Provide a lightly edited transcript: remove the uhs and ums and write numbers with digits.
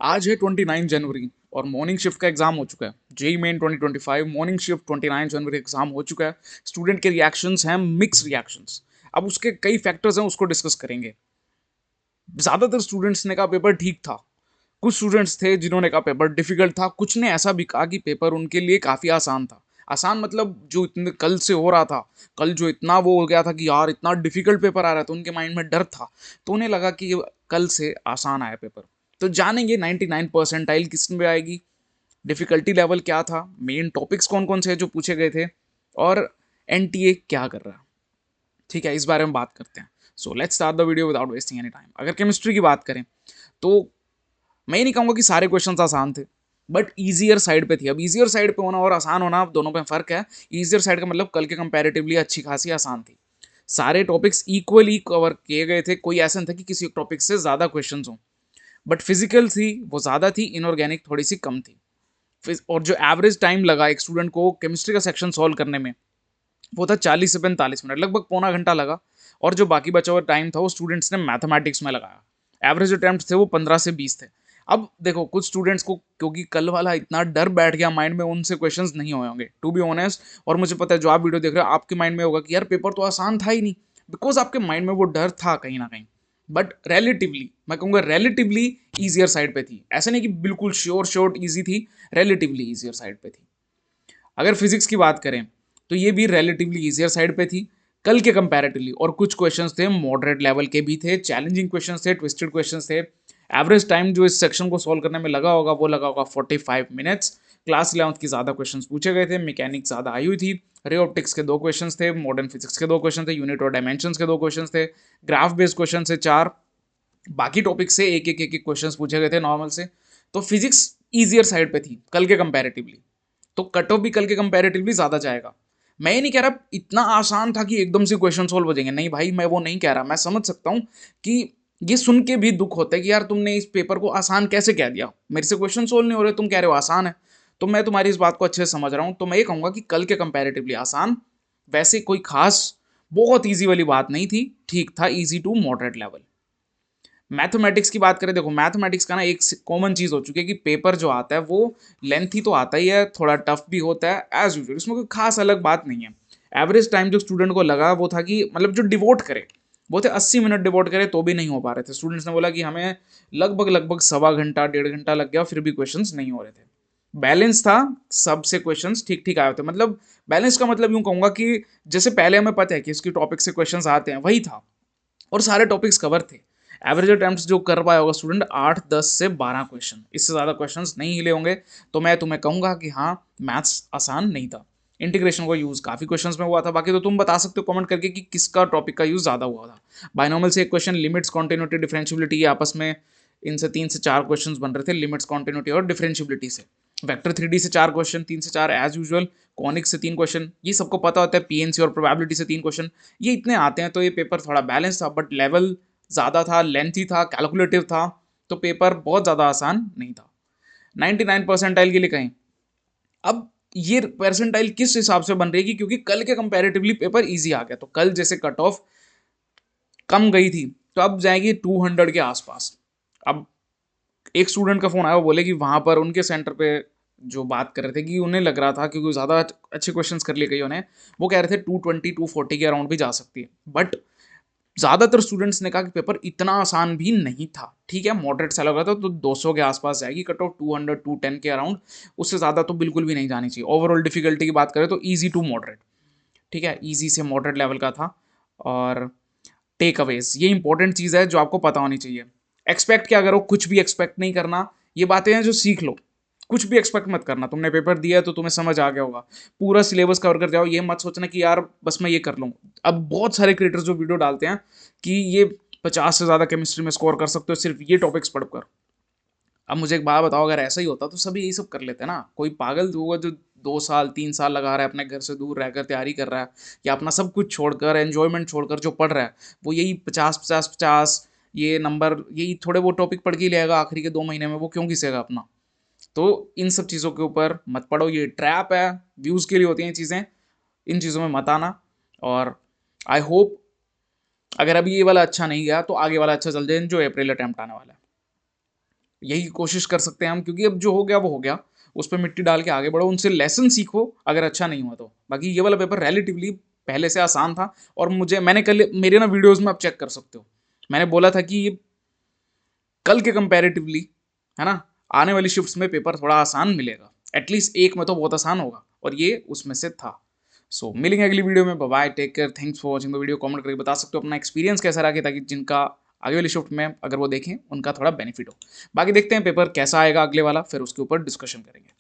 आज है 29 जनवरी और मॉर्निंग शिफ्ट का एग्जाम हो चुका है। जेई मेन 2025 मॉर्निंग शिफ्ट 29 जनवरी एग्जाम हो चुका है। स्टूडेंट के रिएक्शंस हैं मिक्स रिएक्शंस। अब उसके कई फैक्टर्स हैं, उसको डिस्कस करेंगे। ज़्यादातर स्टूडेंट्स ने कहा पेपर ठीक था। कुछ स्टूडेंट्स थे जिन्होंने कहा पेपर डिफिकल्ट था। कुछ ने ऐसा भी कहा कि पेपर उनके लिए काफ़ी आसान था। आसान मतलब जो इतने कल से हो रहा था, कल जो इतना वो हो गया था कि यार इतना डिफिकल्ट पेपर आ रहा था, उनके माइंड में डर था। तो उन्हें लगा कि ये कल से आसान आया पेपर। तो जानेंगे 99 परसेंटाइल किस में आएगी, डिफिकल्टी लेवल क्या था, मेन टॉपिक्स कौन कौन से हैं जो पूछे गए थे, और एनटीए क्या कर रहा है। ठीक है, इस बारे में बात करते हैं। So let's start the video without wasting any time. अगर केमिस्ट्री की बात करें तो मैं ये नहीं कहूँगा कि सारे क्वेश्चन आसान थे, बट ईजियर साइड पे थी। अब ईजियर साइड पे होना और आसान होना दोनों में फर्क है। ईजियर साइड का मतलब कल के कंपैरेटिवली अच्छी खासी आसान थी। सारे टॉपिक्स इक्वली कवर किए गए थे, कोई ऐसा नहीं था कि किसी टॉपिक से ज़्यादा क्वेश्चन हों। बट फिजिकल थी वो ज़्यादा थी, इनऑर्गेनिक थोड़ी सी कम थी। और जो एवरेज टाइम लगा एक स्टूडेंट को केमिस्ट्री का सेक्शन सॉल्व करने में, वो था 40 से 45 मिनट, लगभग पौना घंटा लगा। और जो बाकी बचा हुआ टाइम था वो स्टूडेंट्स ने मैथमेटिक्स में लगाया। एवरेज अटेम्प्ट थे वो 15 से 20 थे। अब देखो कुछ स्टूडेंट्स को क्योंकि कल वाला इतना डर बैठ गया माइंड में, उनसे क्वेश्चंस नहीं हुए होंगे टू बी ऑनेस्ट। और मुझे पता है जो आप वीडियो देख रहे हो आपके माइंड में होगा कि यार पेपर तो आसान था ही नहीं, बिकॉज आपके माइंड में वो डर था कहीं ना कहीं। बट रिलेटिवली मैं कहूँगा रिलेटिवली ईजियर साइड पे थी। ऐसा नहीं कि बिल्कुल श्योर शॉर्ट ईजी थी, रिलेटिवली ईजियर साइड पे थी। अगर फिजिक्स की बात करें तो ये भी रिलेटिवली ईजियर साइड पे थी कल के कंपैरेटिवली। और कुछ क्वेश्चंस थे मॉडरेट लेवल के भी थे, चैलेंजिंग क्वेश्चंस थे, ट्विस्टेड क्वेश्चंस थे। एवरेज टाइम जो इस सेक्शन को सॉल्व करने में लगा होगा वो लगा होगा 45 मिनट्स। क्लास 11th की ज़्यादा क्वेश्चंस पूछे गए थे, मैकेनिक्स ज़्यादा आई हुई थी। रे ऑप्टिक्स के 2 क्वेश्चंस थे, मॉडर्न फिजिक्स के 2 क्वेश्चन थे, यूनिट और डायमेंशंस के 2 क्वेश्चंस थे, ग्राफ बेस्ड क्वेश्चन से 4। बाकी टॉपिक से एक एक क्वेश्चंस पूछे गए थे नॉर्मल से। तो फिजिक्स ईजियर साइड पे थी कल के कंपैरेटिवली। तो कट ऑफ भी कल के कंपैरेटिवली ज़्यादा जाएगा। मैं ये नहीं कह रहा इतना आसान था कि एकदम से क्वेश्चन सोल्व हो जाएंगे, नहीं भाई मैं वो नहीं कह रहा। मैं समझ सकता हूँ कि ये सुन के भी दुख होता है कि यार तुमने इस पेपर को आसान कैसे कह दिया, मेरे से क्वेश्चन सोल्व नहीं हो रहे, तुम कह रहे हो आसान है। तो मैं तुम्हारी इस बात को अच्छे से समझ रहा हूँ। तो मैं ये कहूँगा कि कल के कंपैरेटिवली आसान, वैसे कोई खास बहुत ईजी वाली बात नहीं थी, ठीक था, easy to moderate level. Mathematics की बात करें, देखो मैथमेटिक्स का ना एक कॉमन चीज़ हो चुकी है कि पेपर जो आता है वो लेंथी तो आता ही है, थोड़ा टफ भी होता है एज यूजुअल, इसमें कोई खास अलग बात नहीं है। एवरेज टाइम जो स्टूडेंट को लगा वो था कि मतलब जो डिवोट करे वो थे 80 मिनट डिवोट करे तो भी नहीं हो पा रहे थे। स्टूडेंट्स ने बोला कि हमें लगभग लगभग सवा घंटा 1.5 घंटा लग गया, फिर भी क्वेश्चंस नहीं हो रहे थे। बैलेंस था, सबसे क्वेश्चंस ठीक ठीक आए थे। मतलब बैलेंस का मतलब यूं कहूंगा कि जैसे पहले हमें पता है कि इसकी टॉपिक से क्वेश्चंस आते हैं वही था, और सारे टॉपिक्स कवर थे। एवरेज अटेम्प्ट्स जो कर पाया होगा स्टूडेंट 8 10 से 12 क्वेश्चन, इससे ज़्यादा क्वेश्चंस नहीं हिले होंगे। तो मैं तुम्हें कहूंगा कि हाँ, मैथ्स आसान नहीं था। इंटीग्रेशन का यूज़ काफ़ी क्वेश्चंस में हुआ था। बाकी तो तुम बता सकते हो कमेंट करके कि किसका टॉपिक का यूज़ ज़्यादा हुआ था। बाइनोमियल से एक क्वेश्चन, लिमिट्स कॉन्टिन्यूटी डिफरेंशियबिलिटी, ये आपस में इनसे 3 से 4 क्वेश्चन बन रहे थे, लिमिट्स कॉन्टिन्यूटी और डिफरेंशियबिलिटी से। वेक्टर 3D से 4 क्वेश्चन, 3 से 4 एज यूजल। कॉनिक्स से 3 क्वेश्चन, ये सबको पता होता है। पीएनसी और प्रोबेबिलिटी से 3 क्वेश्चन, ये इतने आते हैं। तो ये पेपर थोड़ा बैलेंस था, बट लेवल ज़्यादा था, लेंथी था, कैलकुलेटिव था। तो पेपर बहुत ज़्यादा आसान नहीं था 99 परसेंटाइल के लिए कहें। अब ये परसेंटाइल किस हिसाब से बन रही है, क्योंकि कल के कंपैरेटिवली पेपर इजी आ गया। तो कल जैसे कट ऑफ कम गई थी तो अब जाएगी 200 के आसपास। अब एक स्टूडेंट का फोन आया, वो बोले कि वहां पर उनके सेंटर पे जो बात कर रहे थे कि उन्हें लग रहा था क्योंकि ज़्यादा अच्छे क्वेश्चंस कर लिए कईयों ने, वो कह रहे थे 220 240 के अराउंड भी जा सकती है। बट ज़्यादातर स्टूडेंट्स ने कहा कि पेपर इतना आसान भी नहीं था। ठीक है, मॉडरेट सा लग रहा था, तो 200 के आसपास जाएगी कट ऑफ, 200 210 के अराउंड। उससे ज़्यादा तो बिल्कुल भी नहीं जानी चाहिए। ओवरऑल डिफिकल्टी की बात करें तो ईजी टू मॉडरेट, ठीक है, ईजी से मॉडरेट लेवल का था। और टेक अवेज, ये इंपॉर्टेंट चीज़ है जो आपको पता होनी चाहिए। एक्सपेक्ट क्या करो, कुछ भी एक्सपेक्ट नहीं करना। ये बातें हैं जो सीख लो। कुछ भी एक्सपेक्ट मत करना। तुमने पेपर दिया है तो तुम्हें समझ आ गया होगा, पूरा सिलेबस कवर कर जाओ। ये मत सोचना कि यार बस मैं ये कर लूँ। अब बहुत सारे क्रिएटर्स जो वीडियो डालते हैं कि ये 50 से ज़्यादा केमिस्ट्री में स्कोर कर सकते हो सिर्फ ये टॉपिक्स पढ़कर। अब मुझे एक बात बताओ, अगर ऐसा ही होता तो सभी यही सब कर लेते ना। कोई पागल होगा जो 2 साल 3 साल लगा रहा है अपने घर से दूर रहकर तैयारी कर रहा है, या अपना सब कुछ छोड़कर एंजॉयमेंट छोड़कर जो पढ़ रहा है, वो यही 50 50 50 ये नंबर, यही थोड़े वो टॉपिक पढ़ के ही लेगा आखिरी के 2 महीने में, वो क्यों घिसेगा अपना। तो इन सब चीज़ों के ऊपर मत पढ़ो, ये ट्रैप है, व्यूज़ के लिए होती हैं चीज़ें। इन चीज़ों में मत आना। और आई होप अगर अभी ये वाला अच्छा नहीं गया तो आगे वाला अच्छा चल जाए, जो अप्रैल अटैम्प्ट आने वाला है। यही कोशिश कर सकते हैं हम, क्योंकि अब जो हो गया वो हो गया, उस पर मिट्टी डाल के आगे बढ़ो, उनसे लेसन सीखो अगर अच्छा नहीं हुआ तो। बाकी ये वाला पेपर रिलेटिवली पहले से आसान था, और मैंने कल मेरे ना वीडियोस में आप चेक कर सकते हो, मैंने बोला था कि ये कल के कंपैरेटिवली, है ना, आने वाली शिफ्ट्स में पेपर थोड़ा आसान मिलेगा, एटलीस्ट एक में तो बहुत आसान होगा, और ये उसमें से था। सो मिलेंगे अगली वीडियो में। Bye, take care, thanks for watching the video. Comment करके बता सकते हो अपना एक्सपीरियंस कैसा रहा, ताकि जिनका आगे वाली शिफ्ट में अगर वो देखें उनका थोड़ा बेनिफिट हो। बाकी देखते हैं पेपर कैसा आएगा अगले वाला, फिर उसके ऊपर डिस्कशन करेंगे।